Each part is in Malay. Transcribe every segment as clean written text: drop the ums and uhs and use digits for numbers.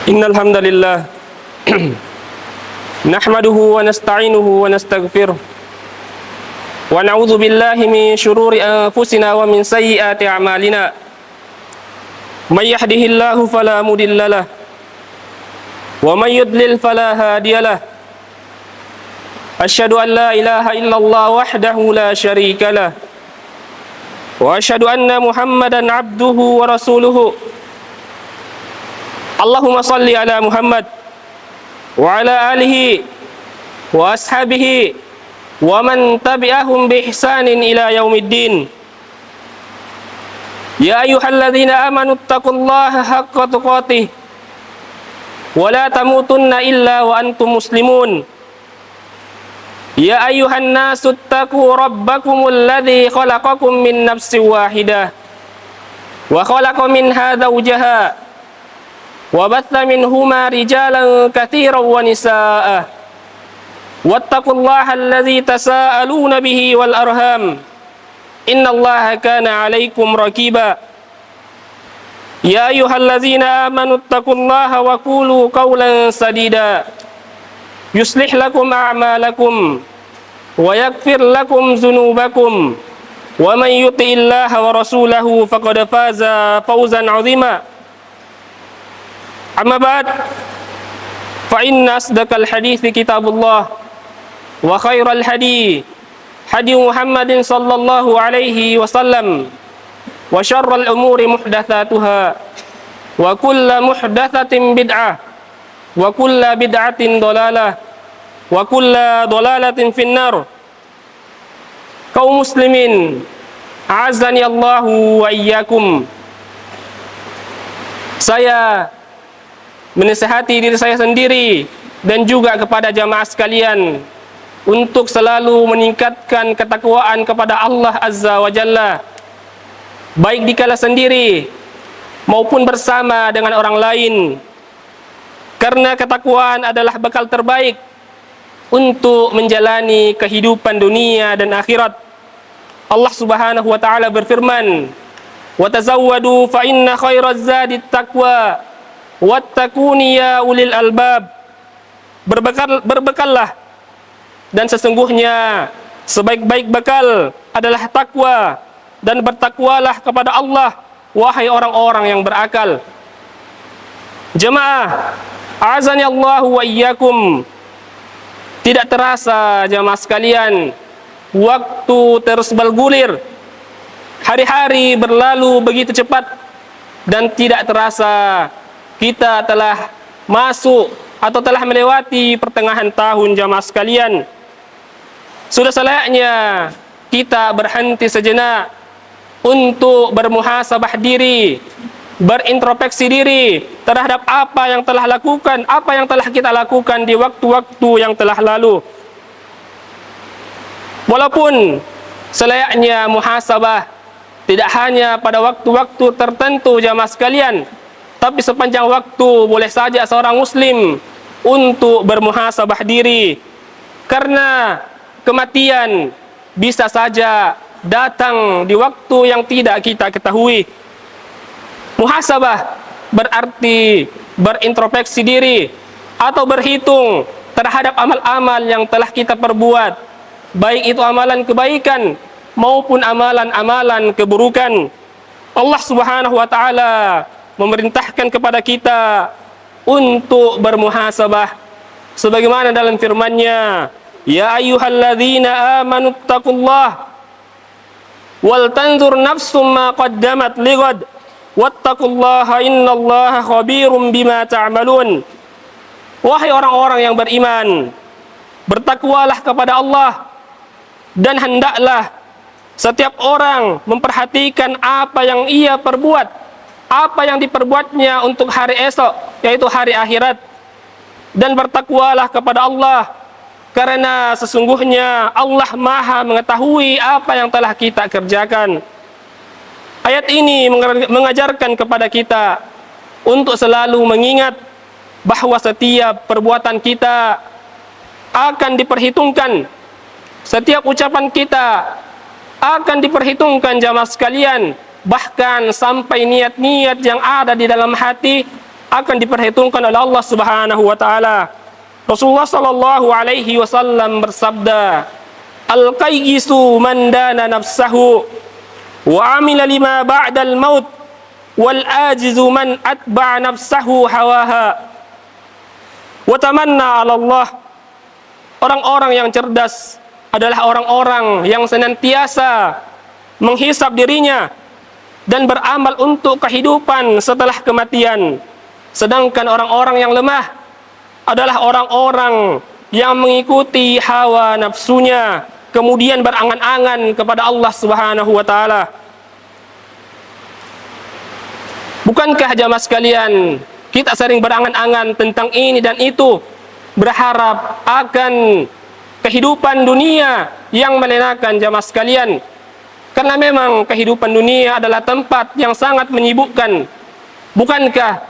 إن الحمد لله نحمده ونستعينه ونستغفره ونعوذ بالله من شرور أنفسنا ومن سيئات أعمالنا من يهده الله فلا مضل له ومن يضلل فلا هادي له أشهد أن لا إله إلا الله وحده لا شريك له وأشهد أن محمدا عبده ورسوله اللهم صل على محمد وعلى آله وأصحابه ومن تبعهم بإحسان إلى يوم الدين يا أيها الذين آمنوا اتقوا الله حق تقاته ولا تموتن إلا وأنتم مسلمون يا أيها الناس اتقوا ربكم الذي خلقكم من نفس واحدة وخلق منها زوجها وبث منهما رجالا كثيرا ونساء واتقوا الله الذي تساءلون به والأرham إن الله كان عليكم رقيبا يا أيها الذين آمنوا اتقوا الله وقولوا قولا سديدا يصلح لكم أعمالكم ويغفر لكم ذنوبكم ومن يطع الله ورسوله فقد فاز فوزا عظيما أما بعد فإن أصدق الحديث كتاب الله وخير الهدي هدي محمد صلى الله عليه وسلم وشر الأمور محدثاتها وكل محدثة بدعة وكل بدعة ضلالة وكل ضلالة في النار. Kaum muslimin, a'azzani Allahu wa iyyakum. Saya menasihati diri saya sendiri dan juga kepada jamaah sekalian untuk selalu meningkatkan ketakwaan kepada Allah Azza wa Jalla, baik dikala sendiri maupun bersama dengan orang lain, karena ketakwaan adalah bekal terbaik untuk menjalani kehidupan dunia dan akhirat. Allah Subhanahu wa taala berfirman, "Wa tazawwadu fa inna khairaz zadit taqwa wattaquni ya ulil albab." Berbekallah, dan sesungguhnya sebaik-baik bekal adalah takwa, dan bertakwalah kepada Allah wahai orang-orang yang berakal. Jemaah, a'azani Allahu wa iyyakum. Tidak terasa jemaah sekalian, waktu terus bergulir, hari-hari berlalu begitu cepat, dan tidak terasa kita telah masuk atau telah melewati pertengahan tahun jamaah sekalian. Sudah selayaknya kita berhenti sejenak untuk bermuhasabah diri, berintrospeksi diri terhadap apa yang telah lakukan, apa yang telah kita lakukan di waktu-waktu yang telah lalu. Walaupun selayaknya muhasabah tidak hanya pada waktu-waktu tertentu jamaah sekalian, tapi sepanjang waktu boleh saja seorang muslim untuk bermuhasabah diri, karena kematian bisa saja datang di waktu yang tidak kita ketahui. Muhasabah berarti berintrospeksi diri atau berhitung terhadap amal-amal yang telah kita perbuat, baik itu amalan kebaikan maupun amalan-amalan keburukan. Allah Subhanahu wa taala memerintahkan kepada kita untuk bermuhasabah sebagaimana dalam firman-Nya, "Ya ayyuhalladzina amanu taqullaha wal tanzur nafsum ma qaddamat lighad wattaqullaha innallaha khabirum bima ta'malun." Wahai orang-orang yang beriman, bertakwalah kepada Allah, dan hendaklah setiap orang memperhatikan apa yang ia perbuat, apa yang diperbuatnya untuk hari esok, yaitu hari akhirat. Dan bertakwalah kepada Allah, karena sesungguhnya Allah Maha mengetahui apa yang telah kita kerjakan. Ayat ini mengajarkan kepada kita untuk selalu mengingat bahwa setiap perbuatan kita akan diperhitungkan, setiap ucapan kita akan diperhitungkan jamaah sekalian, bahkan sampai niat-niat yang ada di dalam hati akan diperhitungkan oleh Allah Subhanahu wa taala. Rasulullah sallallahu alaihi wasallam bersabda, "Al-qayyisu man dana nafsahu wa amila lima ba'dal maut wal ajizu man atba'a nafsahu hawaha wa tamanna 'ala Allah." Orang-orang yang cerdas adalah orang-orang yang senantiasa menghisap dirinya dan beramal untuk kehidupan setelah kematian. Sedangkan orang-orang yang lemah adalah orang-orang yang mengikuti hawa nafsunya, kemudian berangan-angan kepada Allah Subhanahu wa taala. Bukankah jamaah sekalian, kita sering berangan-angan tentang ini dan itu, berharap akan kehidupan dunia yang melenakan jamaah sekalian. Karena memang kehidupan dunia adalah tempat yang sangat menyibukkan. Bukankah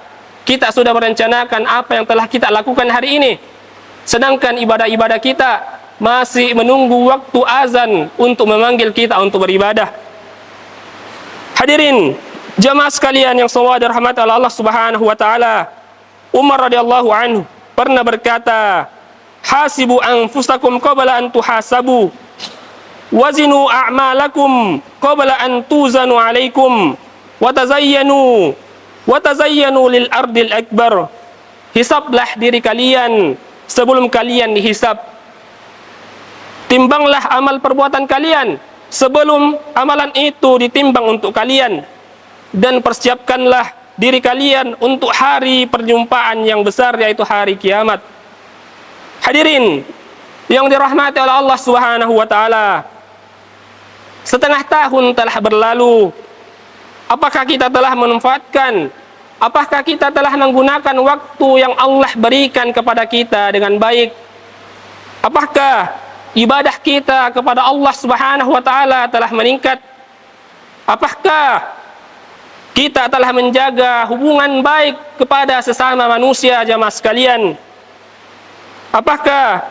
kita sudah merencanakan apa yang telah kita lakukan hari ini, sedangkan ibadah-ibadah kita masih menunggu waktu azan untuk memanggil kita untuk beribadah. Hadirin jamaah sekalian yang semua dirahmati oleh Allah Subhanahu wa taala, Umar radhiyallahu anhu pernah berkata, "Hasibu anfusakum qabla an tuhasabu, wazinu a'malakum qabla an tuzanu alaikum, watazayyanu lil ardil akbar." Hisablah diri kalian sebelum kalian dihisab. Timbanglah amal perbuatan kalian sebelum amalan itu ditimbang untuk kalian. Dan persiapkanlah diri kalian untuk hari perjumpaan yang besar, yaitu hari kiamat. Hadirin yang dirahmati oleh Allah Subhanahu wa taala, setengah tahun telah berlalu. Apakah kita telah memanfaatkan, apakah kita telah menggunakan waktu yang Allah berikan kepada kita dengan baik? Apakah ibadah kita kepada Allah Subhanahu wa taala telah meningkat? Apakah kita telah menjaga hubungan baik kepada sesama manusia jamaah sekalian? Apakah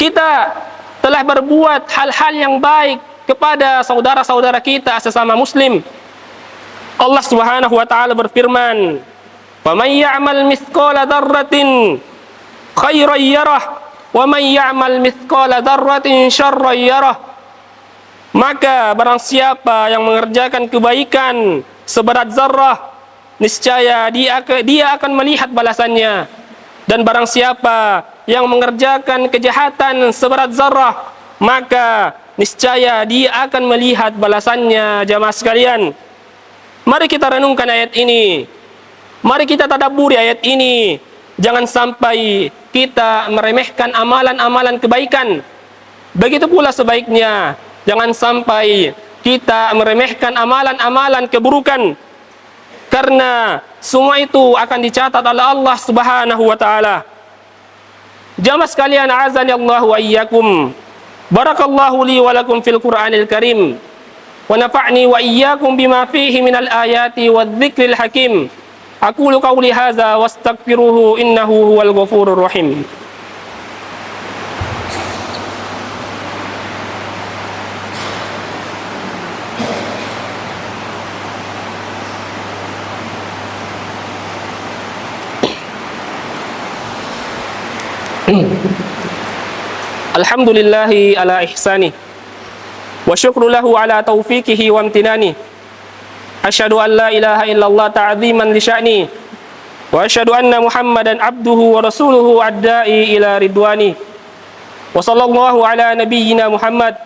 kita telah berbuat hal-hal yang baik kepada saudara-saudara kita sesama muslim? Allah Subhanahu wa taala berfirman, "Faman ya'mal mithqala dzarratin khairan yarah, wa man ya'mal mithqala dzarratin syarran yarah." Maka barang siapa yang mengerjakan kebaikan seberat zarrah, niscaya dia akan melihat balasannya. Dan barang siapa yang mengerjakan kejahatan seberat zarrah, maka niscaya dia akan melihat balasannya. Jamaah sekalian, mari kita renungkan ayat ini. Mari kita tadabburi ayat ini. Jangan sampai kita meremehkan amalan-amalan kebaikan. Begitu pula sebaiknya, jangan sampai kita meremehkan amalan-amalan keburukan. Karena semua itu akan dicatat oleh Allah Subhanahu wa taala. Jamaah sekalian, azani Allah wa iyyakum. Barakallahu li wa lakum fil Qur'anil Karim. Wa nafa'ni wa iyyakum bima fihi minal ayati wadh-dhikril hakim. Aqulu qawli hadza wastaghfiruhu innahu huwal ghafurur rahim. Alhamdulillahi ala ihsani wa syukru lahu ala taufiqihi wa amtinani. Asyhadu an la ilaha illallah ta'ziman li sya'ni wa asyhadu anna Muhammadan abduhu wa rasuluhu ad-da'i ila ridwani. Wa sallallahu ala nabiyyina Muhammad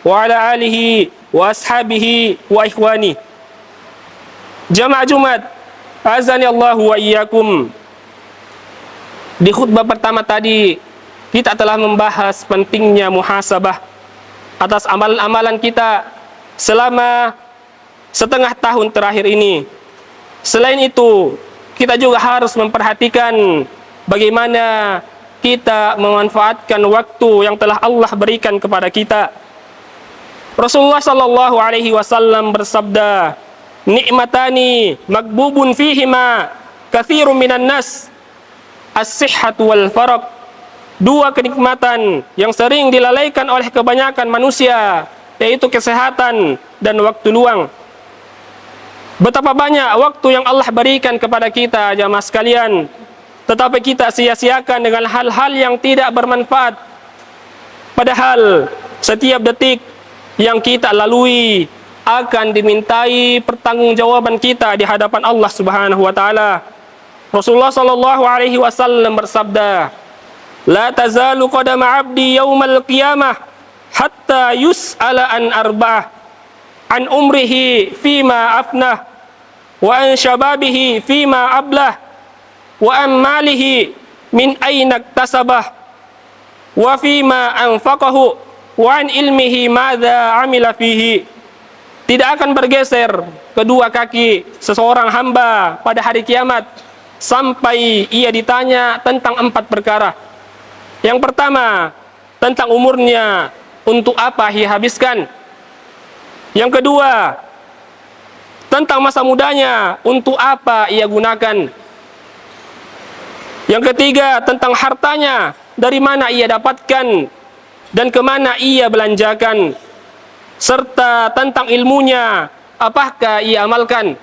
wa ala alihi wa ashabihi wa ikhwani. Jamaah Jumat, azani Allahu wa iyyakum. Di khutbah pertama tadi kita telah membahas pentingnya muhasabah atas amalan-amalan kita selama setengah tahun terakhir ini. Selain itu, kita juga harus memperhatikan bagaimana kita memanfaatkan waktu yang telah Allah berikan kepada kita. Rasulullah sallallahu alaihi wasallam bersabda, "Ni'matani magbubun fihima katsirun minan nas, as-sihhatu wal faraq." Dua kenikmatan yang sering dilalaikan oleh kebanyakan manusia, yaitu kesehatan dan waktu luang. Betapa banyak waktu yang Allah berikan kepada kita jamaah sekalian, tetapi kita sia-siakan dengan hal-hal yang tidak bermanfaat. Padahal setiap detik yang kita lalui akan dimintai pertanggungjawaban kita di hadapan Allah Subhanahu wa taala. Rasulullah sallallahu alaihi wasallam bersabda, "La tazalu qadama 'abdi yaumal qiyamah hatta yus'ala an arba'ah, an umrihi fima afnah, wa an syababihi fima ablah, wa an malihi min aina iktasabah, wa fima anfaqahu, wa an ilmihi madza amila fihi." Tidak akan bergeser kedua kaki seseorang hamba pada hari kiamat sampai ia ditanya tentang 4 perkara. Yang pertama, tentang umurnya, untuk apa ia habiskan. Yang kedua, tentang masa mudanya, untuk apa ia gunakan. Yang ketiga, tentang hartanya, dari mana ia dapatkan dan kemana ia belanjakan. Serta tentang ilmunya, apakah ia amalkan.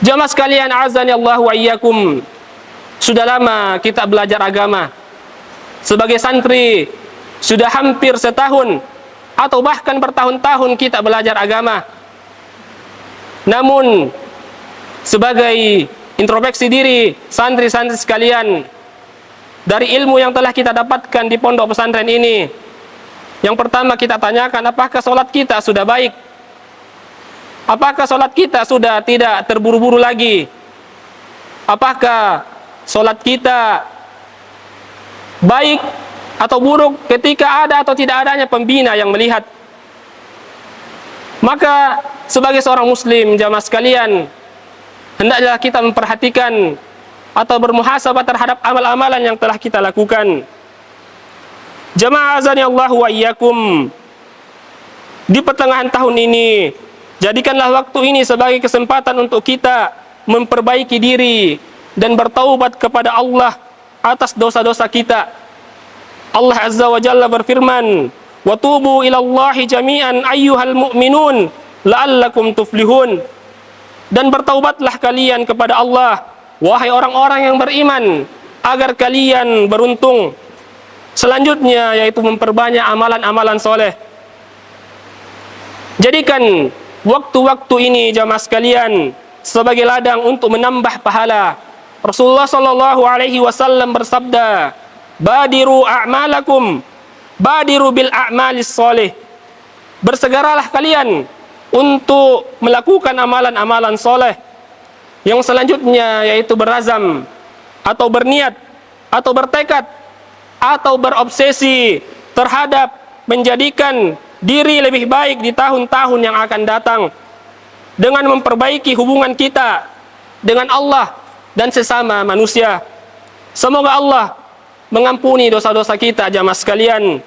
Jamaah sekalian, azani Allah wa iyyakum, sudah lama kita belajar agama. Sebagai santri, sudah hampir setahun atau bahkan bertahun-tahun kita belajar agama. Namun, sebagai introspeksi diri santri-santri sekalian, dari ilmu yang telah kita dapatkan di pondok pesantren ini, yang pertama kita tanyakan, apakah sholat kita sudah baik? Apakah sholat kita sudah tidak terburu-buru lagi? Apakah sholat kita baik atau buruk ketika ada atau tidak adanya pembina yang melihat? Maka sebagai seorang muslim, jamaah sekalian, hendaklah kita memperhatikan atau bermuhasabah terhadap amal-amalan yang telah kita lakukan. Jamaah azani Allah wa iyyakum, di pertengahan tahun ini, jadikanlah waktu ini sebagai kesempatan untuk kita memperbaiki diri dan bertaubat kepada Allah atas dosa-dosa kita. Allah Azza wa Jalla berfirman, "Wa tubu ilallahi jami'an ayyuhal mu'minun la'allakum tuflihun." Dan bertaubatlah kalian kepada Allah, wahai orang-orang yang beriman, agar kalian beruntung. Selanjutnya yaitu memperbanyak amalan-amalan soleh. Jadikan waktu-waktu ini jamaah sekalian sebagai ladang untuk menambah pahala. Rasulullah sallallahu alaihi wasallam bersabda, "Badiru a'malakum, badiru bil a'malis soleh." Bersegeralah kalian untuk melakukan amalan-amalan soleh. Yang selanjutnya yaitu berazam atau berniat atau bertekad atau berobsesi terhadap menjadikan diri lebih baik di tahun-tahun yang akan datang, dengan memperbaiki hubungan kita dengan Allah dan sesama manusia. Semoga Allah mengampuni dosa-dosa kita jamaah sekalian,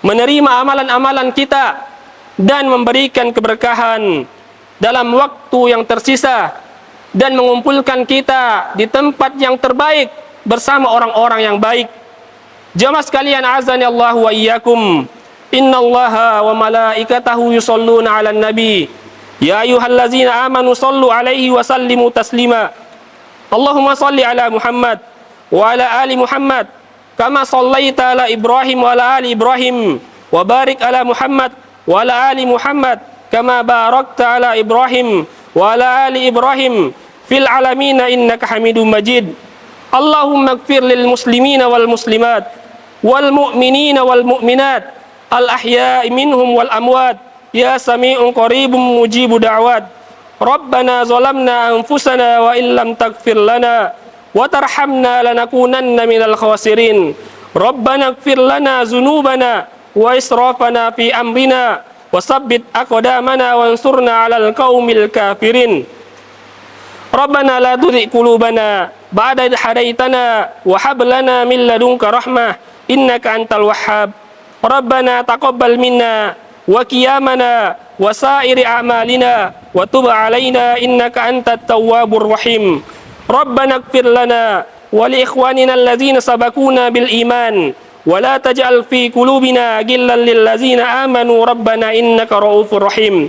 menerima amalan-amalan kita, dan memberikan keberkahan dalam waktu yang tersisa, dan mengumpulkan kita di tempat yang terbaik bersama orang-orang yang baik. Jamaah sekalian, azani Allah wa iyyakum, innallaha wa malaikatahu yusholluna 'alan nabi, ya ayyuhallazina amanu shallu 'alaihi wa sallimu taslima. Allahumma shalli 'ala Muhammad wa 'ala ali Muhammad kama shallaita 'ala Ibrahim wa 'ala ali Ibrahim, wa barik 'ala Muhammad wa 'ala ali Muhammad kama barakta 'ala Ibrahim wa 'ala ali Ibrahim fil 'alamin innaka Hamidum Majid. Allahumma ighfir lil muslimina wal muslimat wal mu'minina wal mu'minat al ahya'i minhum wal amwat, ya sami'un qaribun mujibu da'wat. Rabbana zalamna anfusana wa illam taghfir lana wa tarhamna lanakunanna minal khasirin. Rabbana ighfir lana dzunubana wa israfana fi amrina wa tsabbit aqdamana wansurna 'alal qaumil kafirin. Rabbana la tuzigh qulubana ba'da idh hadaitana wa hab lana min ladunka rahmah innaka antal wahhab. Rabbana taqabbal minna wa qiyamana wa sa'iri a'malina wa tub 'alaina innaka antat tawwabur rahim. Rabbana ighfir lana wa li ikhwanina allazina sabaquna bil iman wa la taj'al fi qulubina ghillan lil ladzina amanu rabbana innaka ra'ufur rahim.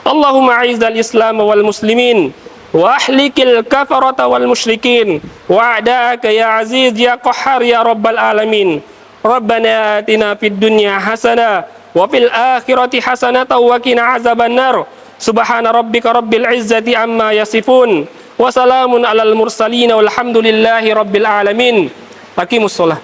Allahumma a'izzal Islam wal muslimin wa ahlikil kafarata wal musyrikin wa a'da'aka ya aziz ya qahhar ya rabbal alamin. Rabbana atina fid dunya hasanah wa fil akhirati hasanatan wa qina azaban nar. Subhana rabbika rabbil izzati amma yasifun wa salamun alal mursalin walhamdulillahi rabbil alamin. Aqimus shalah.